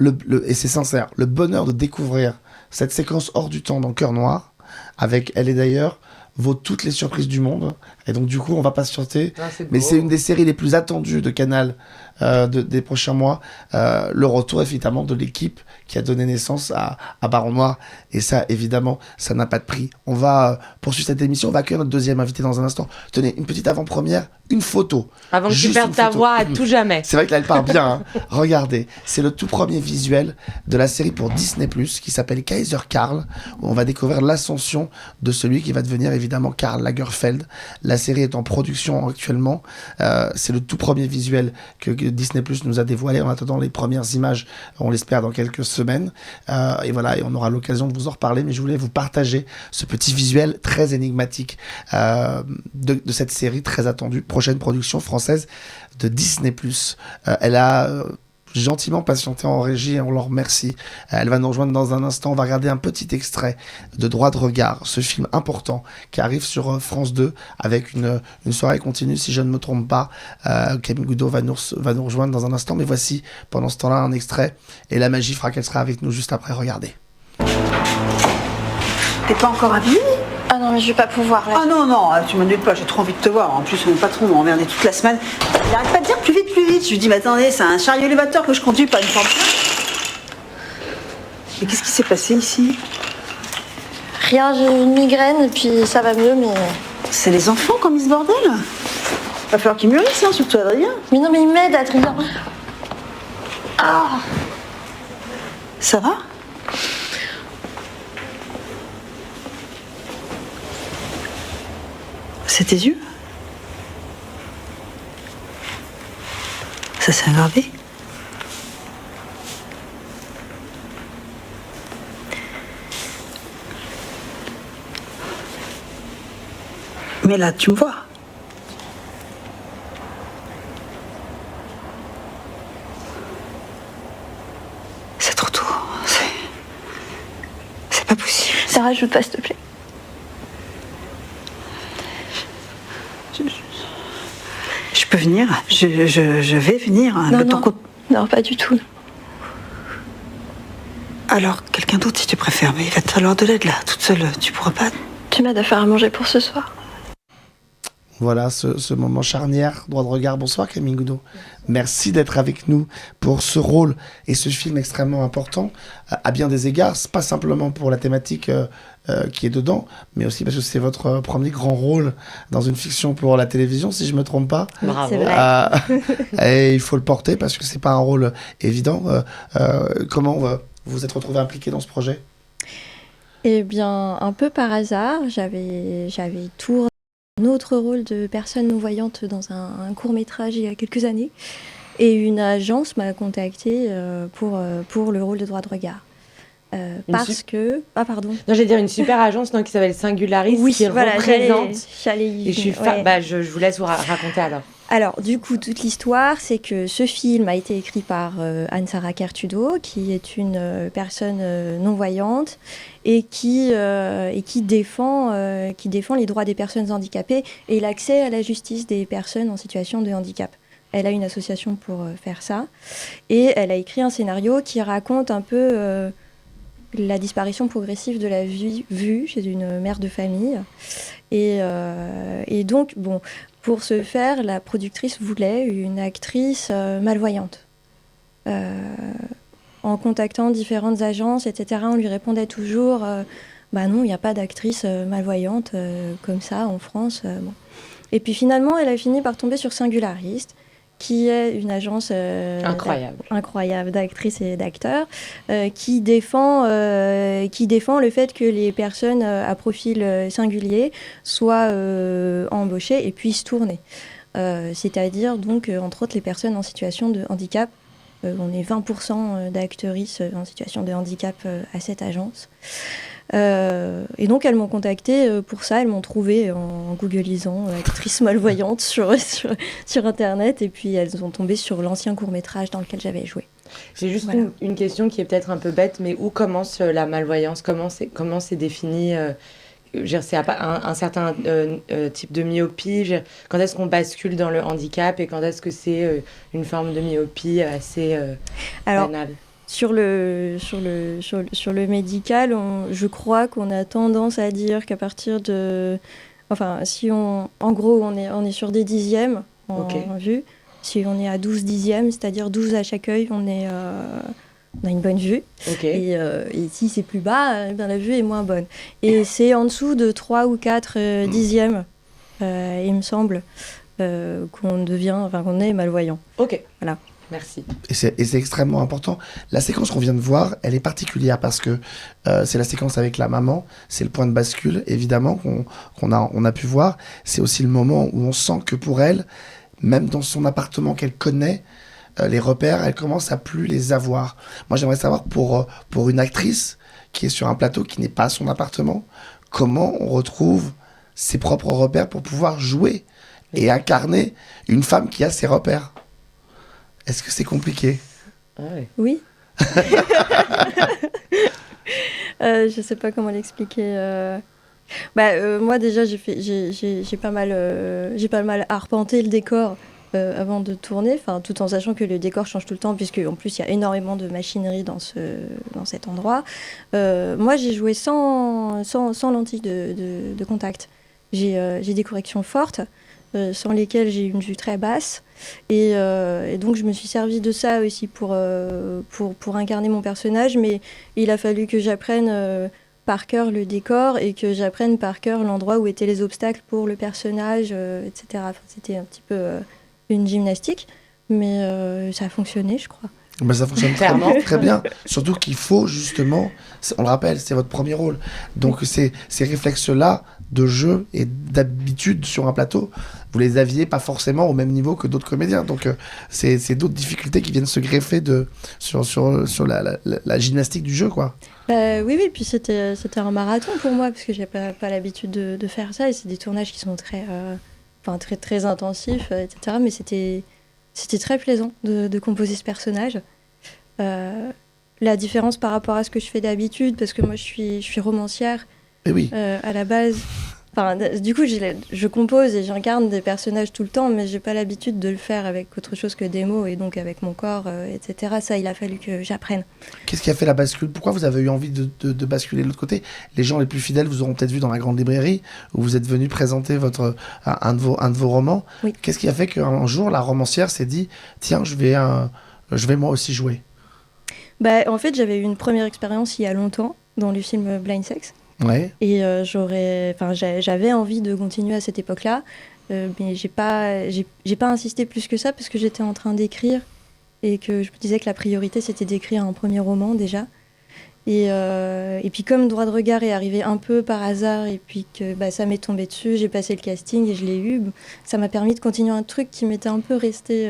et c'est sincère, le bonheur de découvrir cette séquence hors du temps dans Cœur Noir avec Elle est d'ailleurs vaut toutes les surprises du monde. Et donc, du coup, on va patienter. Mais c'est une des séries les plus attendues de Canal des prochains mois. Le retour, évidemment, de l'équipe qui a donné naissance à Baron Noir. Et ça, évidemment, ça n'a pas de prix. On va poursuivre cette émission. On va accueillir notre deuxième invité dans un instant. Tenez, une petite avant-première, une photo. Avant que tu perdes ta voix à tout jamais. C'est vrai que là, elle part bien. Hein. Regardez, c'est le tout premier visuel de la série pour Disney+, qui s'appelle Kaiser Karl, où on va découvrir l'ascension de celui qui va devenir évidemment Karl Lagerfeld. La série est en production actuellement. C'est le tout premier visuel que Disney+ nous a dévoilé en attendant les premières images, on l'espère dans quelques semaines. Et voilà, et on aura l'occasion de vous en reparler, mais je voulais vous partager ce petit visuel très énigmatique de cette série très attendue, prochaine production française de Disney+. Elle a gentiment patienté en régie et on leur remercie. Elle va nous rejoindre dans un instant. On va regarder un petit extrait de Droit de regard, ce film important qui arrive sur France 2 avec une soirée continue, si je ne me trompe pas. Camille Goudot va nous rejoindre dans un instant, mais voici pendant ce temps-là un extrait et la magie fera qu'elle sera avec nous juste après. Regardez. T'es pas encore habillée? Ah non, mais je vais pas pouvoir là. Ah non, tu m'ennuies pas, j'ai trop envie de te voir. En plus, mon patron m'a emmerdé toute la semaine. Il arrête pas de dire plus vite, plus vite. Je lui dis, mais attendez, c'est un chariot élévateur que je conduis, pas une forme. Mais qu'est-ce qui s'est passé ici? Rien, j'ai une migraine et puis ça va mieux, mais. C'est les enfants qui ont mis ce bordel? Va falloir qu'ils mûrissent, hein, surtout Adrien. Mais non, mais il m'aide, Adrien. Ah! Ça va? C'est tes yeux? Ça s'est aggravé? Mais là, tu me vois. C'est trop tôt. C'est pas possible. Ça rajoute pas, s'il te plaît. Je peux venir? Je vais venir. Non, pas du tout. Alors, quelqu'un d'autre si tu préfères, mais il va te falloir de l'aide là, toute seule, tu pourras pas. Tu m'aides à faire à manger pour ce soir. Voilà ce moment charnière, Droit de regard. Bonsoir Camille Goudot. Merci d'être avec nous pour ce rôle et ce film extrêmement important à bien des égards. C'est pas simplement pour la thématique qui est dedans, mais aussi parce que c'est votre premier grand rôle dans une fiction pour la télévision, si je me trompe pas. Bravo. Et il faut le porter parce que c'est pas un rôle évident. Comment vous vous êtes retrouvé impliqué dans ce projet? Eh bien, un peu par hasard, j'avais tourné un autre rôle de personne non-voyante dans un court-métrage il y a quelques années. Et une agence m'a contactée pour le rôle de Droit de regard. Parce que... Ah, pardon. Non, j'allais dire une super agence qui s'appelle Singularis, oui, qui voilà, représente... J'allais y et je suis je vous laisse vous raconter alors. Alors, du coup, toute l'histoire, c'est que ce film a été écrit par Anne-Sara Kertudo, qui est une personne non-voyante et qui défend les droits des personnes handicapées et l'accès à la justice des personnes en situation de handicap. Elle a une association pour faire ça. Et elle a écrit un scénario qui raconte un peu la disparition progressive de la vue chez une mère de famille. Et donc, bon... Pour ce faire, la productrice voulait une actrice malvoyante. En contactant différentes agences, etc., on lui répondait toujours bah non, il n'y a pas d'actrice malvoyante comme ça en France. Bon. Et puis finalement, elle a fini par tomber sur Singularis, qui est une agence incroyable d'actrices et d'acteurs, qui défend le fait que les personnes à profil singulier soient embauchées et puissent tourner. C'est-à-dire, donc, entre autres, les personnes en situation de handicap. On est 20% d'actrices en situation de handicap à cette agence. Et donc elles m'ont contactée pour ça, elles m'ont trouvée en googlisant actrice malvoyante sur internet et puis elles ont tombé sur l'ancien court-métrage dans lequel j'avais joué. J'ai juste une question qui est peut-être un peu bête, mais où commence la malvoyance? Comment c'est défini? C'est un certain type de myopie. Quand est-ce qu'on bascule dans le handicap et quand est-ce que c'est une forme de myopie assez banale? Sur le médical, je crois qu'on a tendance à dire qu'à partir de... Enfin, en gros, on est sur des dixièmes en vue. Si on est à 12 dixièmes, c'est-à-dire 12 à chaque œil, on a une bonne vue. Et si c'est plus bas, eh bien, la vue est moins bonne. Et c'est en dessous de 3 ou 4 dixièmes, il me semble, qu'on est malvoyant. Voilà. Merci. Et c'est extrêmement important. La séquence qu'on vient de voir, elle est particulière parce que c'est la séquence avec la maman, c'est le point de bascule, évidemment, qu'on a pu voir. C'est aussi le moment où on sent que pour elle, même dans son appartement qu'elle connaît, les repères, elle commence à plus les avoir. Moi, j'aimerais savoir, pour une actrice qui est sur un plateau qui n'est pas son appartement, comment on retrouve ses propres repères pour pouvoir jouer et incarner une femme qui a ses repères. Est-ce que c'est compliqué ? Oui. Je sais pas comment l'expliquer. Moi déjà j'ai pas mal arpenté le décor avant de tourner, tout en sachant que le décor change tout le temps puisque en plus il y a énormément de machinerie dans cet endroit. Moi j'ai joué sans lentilles de contact. J'ai des corrections fortes. Sans lesquelles j'ai une vue très basse et donc je me suis servi de ça aussi pour incarner mon personnage, mais il a fallu que j'apprenne par cœur le décor et que j'apprenne par cœur l'endroit où étaient les obstacles pour le personnage, etc. C'était un petit peu une gymnastique, mais ça a fonctionné, je crois. Ça fonctionne très bien. Surtout qu'il faut justement, on le rappelle, c'est votre premier rôle. Donc ces réflexes-là de jeu et d'habitude sur un plateau, vous les aviez pas forcément au même niveau que d'autres comédiens. Donc c'est d'autres difficultés qui viennent se greffer sur la gymnastique du jeu, quoi. Oui, puis c'était un marathon pour moi parce que j'ai pas l'habitude de faire ça et c'est des tournages qui sont très très intensifs, etc. Mais c'était très plaisant de composer ce personnage. La différence par rapport à ce que je fais d'habitude, parce que moi je suis romancière à la base. Du coup, je compose et j'incarne des personnages tout le temps, mais j'ai pas l'habitude de le faire avec autre chose que des mots et donc avec mon corps, etc. Ça, il a fallu que j'apprenne. Qu'est-ce qui a fait la bascule ? Pourquoi vous avez eu envie de basculer de l'autre côté ? Les gens les plus fidèles vous auront peut-être vu dans la grande librairie où vous êtes venu présenter un de vos romans. Oui. Qu'est-ce qui a fait qu'un jour la romancière s'est dit tiens, je vais moi aussi jouer ? En fait, j'avais eu une première expérience il y a longtemps dans le film Blind Sex. Ouais. Et j'avais envie de continuer à cette époque-là, mais j'ai pas insisté plus que ça parce que j'étais en train d'écrire et que je me disais que la priorité c'était d'écrire un premier roman déjà. Et puis comme Droit de regard est arrivé un peu par hasard et puis que ça m'est tombé dessus, j'ai passé le casting et je l'ai eu, ça m'a permis de continuer un truc qui m'était un peu resté...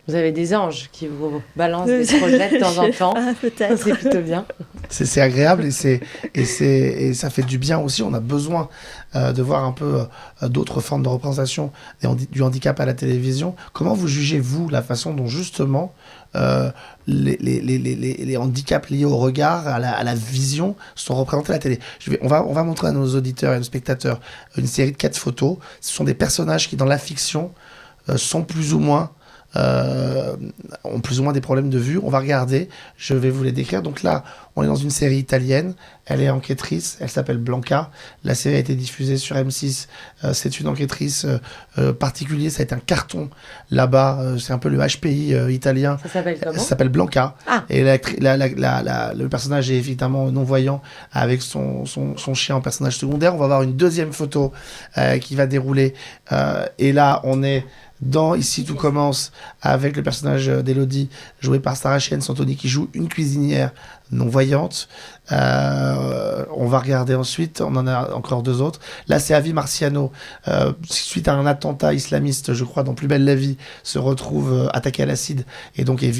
Vous avez des anges qui vous balancent des projets de temps en temps. Ah, peut-être. C'est plutôt bien. C'est agréable et ça fait du bien aussi. On a besoin de voir un peu d'autres formes de représentation du handicap à la télévision. Comment vous jugez, vous, la façon dont justement les handicaps liés au regard, à la vision, sont représentés à la télé ? On va montrer à nos auditeurs et à nos spectateurs une série de 4 photos. Ce sont des personnages qui, dans la fiction, sont plus ou moins... ont plus ou moins des problèmes de vue. On va regarder, je vais vous les décrire. Donc là, on est dans une série italienne, elle est enquêtrice, elle s'appelle Blanca. La série a été diffusée sur M6, c'est une enquêtrice particulière, ça a été un carton là-bas, c'est un peu le HPI italien. Ça s'appelle comment ? Ça s'appelle Blanca. Ah. Et le personnage est évidemment non-voyant avec son chien en personnage secondaire. On va voir une deuxième photo qui va dérouler. Et là, on est... Ici tout commence avec le personnage d'Élodie joué par Sarah Santoni qui joue une cuisinière non-voyante. On va regarder ensuite, on en a encore 2 autres. Là c'est Avi Marciano, suite à un attentat islamiste, je crois, dans Plus belle la vie, se retrouve attaqué à l'acide et donc est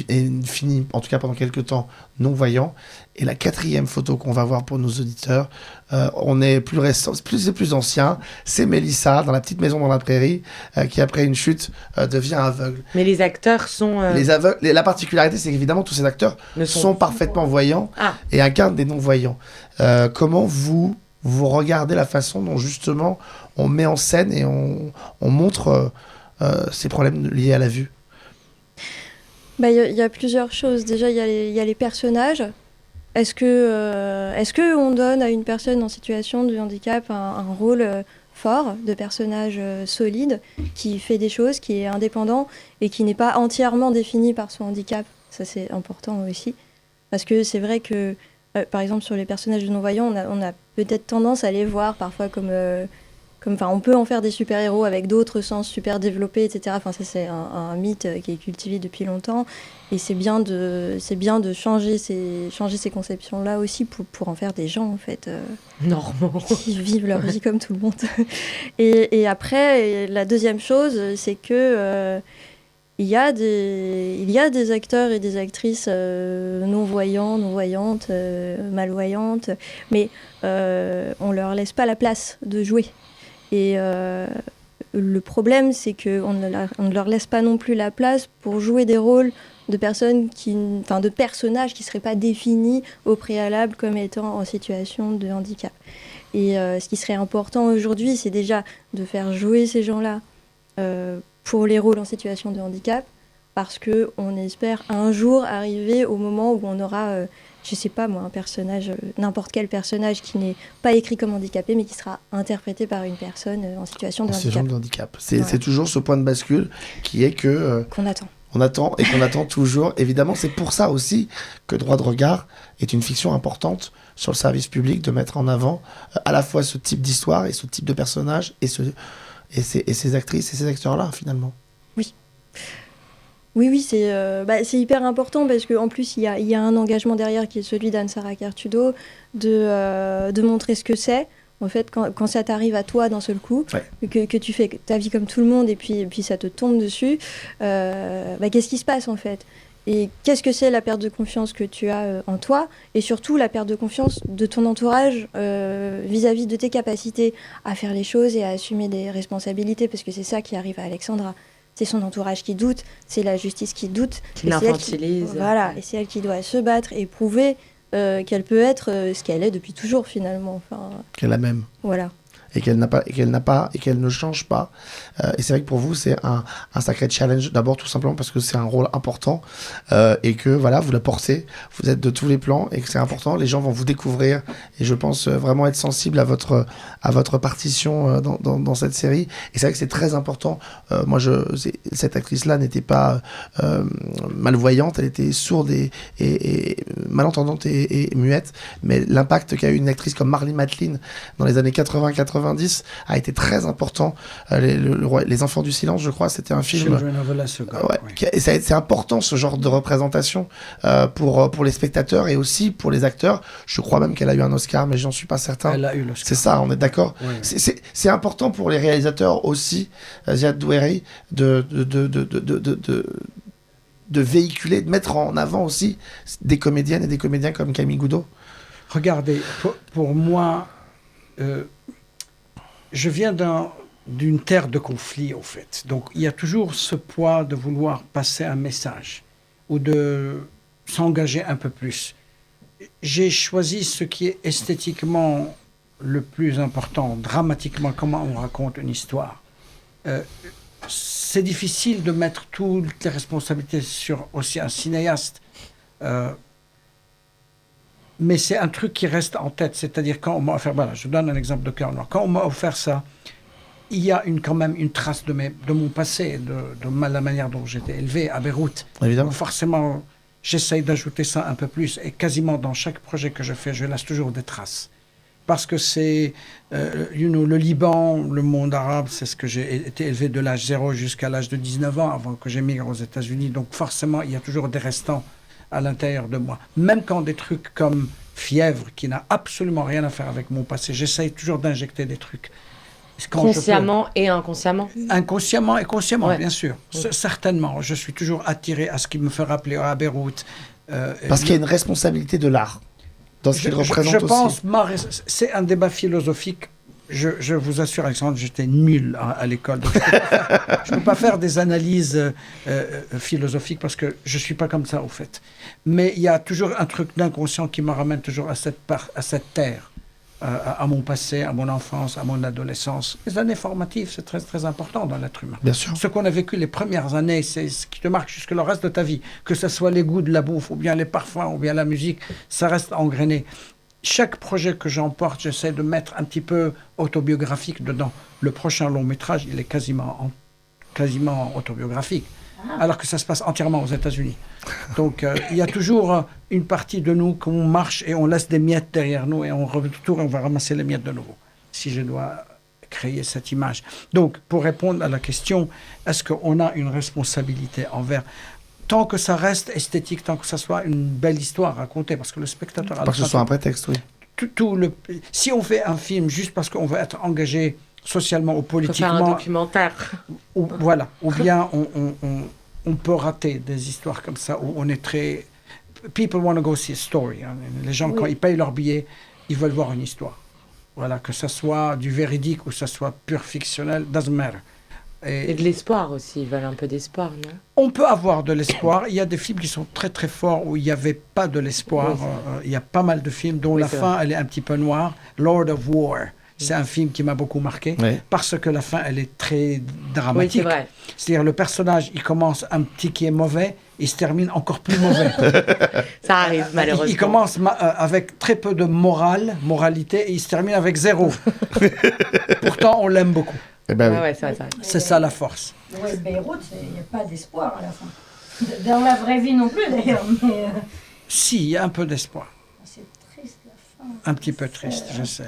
fini, en tout cas pendant quelques temps, non-voyant. Et la 4e photo qu'on va voir pour nos auditeurs, on est plus récent, plus ancien, c'est Mélissa dans La petite maison dans la prairie, qui après une chute devient aveugle. Mais les acteurs sont... Les aveugles, la particularité, c'est qu'évidemment tous ces acteurs sont parfaitement voyants et incarnent des non-voyants. Comment vous regardez la façon dont justement on met en scène et on montre ces problèmes liés à la vue ? Il y a plusieurs choses. Déjà, il y a les personnages. Est-ce que on donne à une personne en situation de handicap un rôle fort, de personnage solide, qui fait des choses, qui est indépendant et qui n'est pas entièrement défini par son handicap? Ça, c'est important aussi. Parce que c'est vrai que, par exemple, sur les personnages de non-voyants, on a peut-être tendance à les voir parfois comme on peut en faire des super-héros avec d'autres sens super développés, etc. Enfin, ça, c'est un mythe qui est cultivé depuis longtemps. Et c'est bien de changer ces conceptions-là aussi pour en faire des gens, en fait. Normaux. Qui vivent leur vie comme tout le monde. Et après, la deuxième chose, c'est que il y a des acteurs et des actrices non-voyants, non-voyantes, malvoyantes, mais on leur laisse pas la place de jouer. Et le problème, c'est qu'on ne leur laisse pas non plus la place pour jouer des rôles de personnages qui ne seraient pas définis au préalable comme étant en situation de handicap. Et ce qui serait important aujourd'hui, c'est déjà de faire jouer ces gens-là pour les rôles en situation de handicap, parce qu'on espère un jour arriver au moment où on aura... je sais pas moi, un personnage, n'importe quel personnage qui n'est pas écrit comme handicapé, mais qui sera interprété par une personne en situation de handicap. C'est toujours ce point de bascule qui est que... qu'on attend. On attend et qu'on attend toujours. Évidemment, c'est pour ça aussi que Droit de regard est une fiction importante sur le service public, de mettre en avant à la fois ce type d'histoire et ce type de personnage et ces actrices et ces acteurs-là, finalement. Oui, c'est hyper important parce qu'en plus, il y a un engagement derrière qui est celui d'Anne-Sara Cartudo de montrer ce que c'est. En fait, quand ça t'arrive à toi d'un seul coup, que tu fais ta vie comme tout le monde et puis ça te tombe dessus, qu'est-ce qui se passe en fait? Et qu'est-ce que c'est la perte de confiance que tu as en toi? Et surtout la perte de confiance de ton entourage vis-à-vis de tes capacités à faire les choses et à assumer des responsabilités, parce que c'est ça qui arrive à Alexandra. C'est son entourage qui doute, c'est la justice qui doute. Qui l'infantilise. Voilà, et c'est elle qui doit se battre et prouver qu'elle peut être ce qu'elle est depuis toujours finalement. Enfin, qu'elle a même. Voilà. Et qu'elle ne change pas. Et c'est vrai que pour vous, c'est un sacré challenge. D'abord, tout simplement parce que c'est un rôle important et que voilà, vous la portez, vous êtes de tous les plans et que c'est important. Les gens vont vous découvrir et je pense vraiment être sensible à votre partition dans cette série. Et c'est vrai que c'est très important. Cette actrice-là n'était pas malvoyante, elle était sourde et malentendante et muette. Mais l'impact qu'a eu une actrice comme Marlee Matlin dans les années 80-90 a été très important. Les Enfants du Silence, je crois, c'était un film. Children of the Lesser God, oui. Et c'est important ce genre de représentation pour les spectateurs et aussi pour les acteurs. Je crois même qu'elle a eu un Oscar, mais j'en suis pas certain. Elle a eu l'Oscar. C'est ça, on est d'accord. Oui. C'est important pour les réalisateurs aussi, Ziad Doueiri, de véhiculer, de mettre en avant aussi des comédiennes et des comédiens comme Camille Goudot. Regardez, pour moi, je viens d'une terre de conflit, au fait. Donc, il y a toujours ce poids de vouloir passer un message ou de s'engager un peu plus. J'ai choisi ce qui est esthétiquement le plus important, dramatiquement, comment on raconte une histoire. C'est difficile de mettre toutes les responsabilités sur aussi un cinéaste. Mais c'est un truc qui reste en tête. C'est-à-dire, quand on m'a offert... Voilà, je donne un exemple de Cœur Noir. Quand on m'a offert ça, il y a quand même une trace de mon passé, de la manière dont j'étais élevé à Beyrouth. Évidemment. Donc forcément, j'essaye d'ajouter ça un peu plus. Et quasiment dans chaque projet que je fais, je laisse toujours des traces. Parce que c'est... le Liban, le monde arabe, c'est ce que j'ai été élevé de l'âge 0 jusqu'à l'âge de 19 ans, avant que j'émigre aux États-Unis. Donc forcément, il y a toujours des restants à l'intérieur de moi. Même quand des trucs comme Fièvre, qui n'a absolument rien à faire avec mon passé, j'essaye toujours d'injecter des trucs. Consciemment et inconsciemment. Inconsciemment et consciemment, ouais. Bien sûr. Certainement. Je suis toujours attiré à ce qui me fait rappeler à Beyrouth. Parce qu'il y a une responsabilité de l'art dans ce qu'il représente aussi. Je pense, c'est un débat philosophique. Je vous assure, Alexandre, j'étais nul à l'école. Donc je ne peux pas faire des analyses philosophiques parce que je ne suis pas comme ça, au fait. Mais il y a toujours un truc d'inconscient qui me ramène toujours à cette terre. à mon passé, à mon enfance, à mon adolescence. Les années formatives, c'est très, très important dans l'être humain. Bien sûr. Ce qu'on a vécu les premières années, c'est ce qui te marque jusque le reste de ta vie. Que ce soit les goûts de la bouffe, ou bien les parfums, ou bien la musique, ça reste engrainé. Chaque projet que j'emporte, j'essaie de mettre un petit peu autobiographique dedans. Le prochain long métrage, il est quasiment autobiographique, alors que ça se passe entièrement aux États-Unis. Donc, il y a toujours une partie de nous qu'on marche et on laisse des miettes derrière nous et on retourne et on va ramasser les miettes de nouveau, si je dois créer cette image. Donc, pour répondre à la question, est-ce qu'on a une responsabilité envers... Tant que ça reste esthétique, tant que ça soit une belle histoire racontée, parce que le spectateur... Pas que ce soit un prétexte, oui. Si on fait un film juste parce qu'on veut être engagé socialement ou politiquement... Faire un documentaire. Ou bien on peut rater des histoires comme ça, où on est très... People want to go see a story. Hein. Les gens, quand ils payent leur billet, ils veulent voir une histoire. Voilà, que ça soit du véridique ou que ça soit pur fictionnel, doesn't matter. Et de l'espoir aussi, ils veulent un peu d'espoir, non? On peut avoir de l'espoir. Il y a des films qui sont très très forts où il n'y avait pas de l'espoir. Oui, il y a pas mal de films dont la fin, elle est un petit peu noire. Lord of War, c'est un film qui m'a beaucoup marqué parce que la fin, elle est très dramatique. Oui, c'est vrai. C'est-à-dire le personnage, il commence un petit qui est mauvais, il se termine encore plus mauvais. Ça arrive malheureusement. Il commence avec très peu de moralité, et il se termine avec 0. Pourtant, on l'aime beaucoup. Eh ben, ouais, ça. C'est ça la force. Ouais, Beyrouth, il n'y a pas d'espoir à la fin. Dans la vraie vie non plus d'ailleurs. Mais Si, il y a un peu d'espoir. c'est triste la fin. Un petit peu triste, je sais.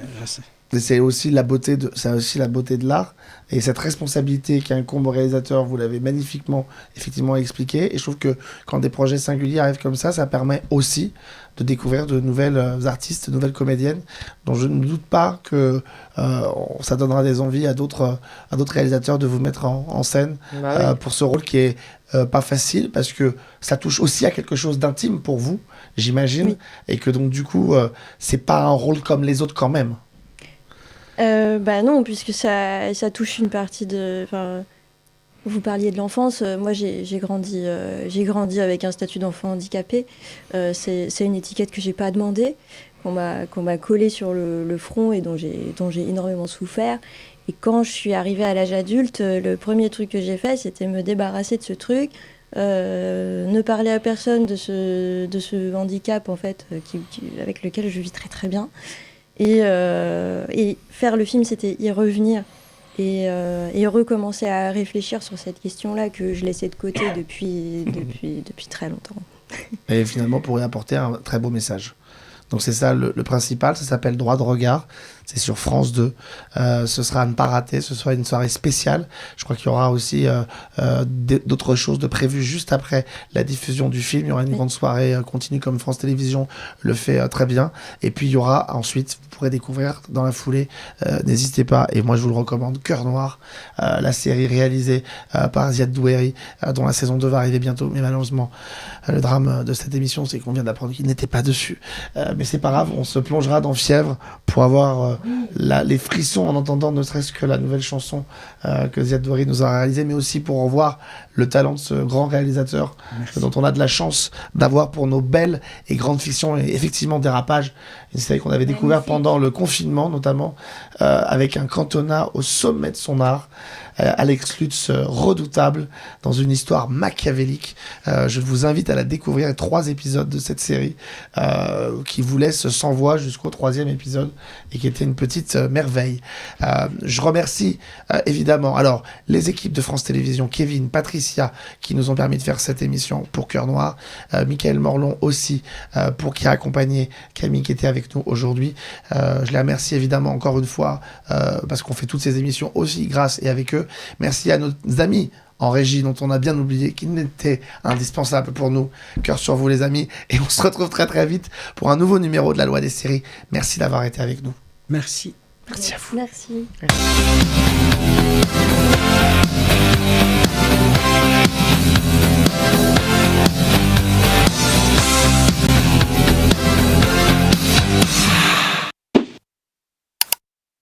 Et c'est aussi la beauté de l'art et cette responsabilité qui incombe au réalisateur, vous l'avez magnifiquement effectivement expliqué, et je trouve que quand des projets singuliers arrivent comme ça permet aussi de découvrir de nouvelles artistes, de nouvelles comédiennes, dont je ne doute pas que ça donnera des envies à d'autres réalisateurs de vous mettre en scène pour ce rôle qui est pas facile, parce que ça touche aussi à quelque chose d'intime pour vous, j'imagine, et que donc du coup c'est pas un rôle comme les autres quand même. Non, puisque ça touche une partie de... Vous parliez de l'enfance. Moi, j'ai grandi avec un statut d'enfant handicapé. C'est une étiquette que j'ai pas demandée, qu'on m'a collée sur le front et dont j'ai énormément souffert. Et quand je suis arrivée à l'âge adulte, le premier truc que j'ai fait, c'était me débarrasser de ce truc, ne parler à personne de ce handicap en fait, avec lequel je vis très très bien. Et faire le film, c'était y revenir et recommencer à réfléchir sur cette question-là que je laissais de côté depuis très longtemps. Et finalement, pour y apporter un très beau message. Donc c'est ça le principal, ça s'appelle Droit de regard, c'est sur France 2. Ce sera à ne pas rater, ce sera une soirée spéciale. Je crois qu'il y aura aussi d'autres choses de prévues juste après la diffusion du film. Il y aura une grande soirée continue comme France Télévisions le fait très bien. Et puis il y aura ensuite, vous pourrez découvrir dans la foulée, n'hésitez pas, et moi je vous le recommande, Cœur Noir, la série réalisée par Ziad Doueri, dont la saison 2 va arriver bientôt. Mais malheureusement, le drame de cette émission, c'est qu'on vient d'apprendre qu'il n'était pas dessus. Mais c'est pas grave, on se plongera dans Fièvre pour avoir les frissons en entendant ne serait-ce que la nouvelle chanson que Ziad Doueri nous a réalisée, mais aussi pour revoir le talent de ce grand réalisateur dont on a de la chance d'avoir pour nos belles et grandes fictions. Et effectivement, Dérapage, une série qu'on avait découvert pendant le confinement notamment, avec un cantonat au sommet de son art, Alex Lutz redoutable dans une histoire machiavélique. Je vous invite à la découvrir, les 3 épisodes de cette série qui vous laisse sans voix jusqu'au 3e épisode et qui était une petite merveille. Je remercie évidemment alors les équipes de France Télévisions, Kevin, Patricia, qui nous ont permis de faire cette émission pour Cœur Noir, Michael Morlon aussi qui a accompagné Camille qui était avec nous aujourd'hui. Je les remercie évidemment encore une fois parce qu'on fait toutes ces émissions aussi grâce et avec eux. Merci à nos amis en régie dont on a bien oublié qu'ils étaient indispensables pour nous. Cœur sur vous les amis, et on se retrouve très très vite pour un nouveau numéro de la Loi des séries. Merci d'avoir été avec nous. Merci. Merci à vous. Merci.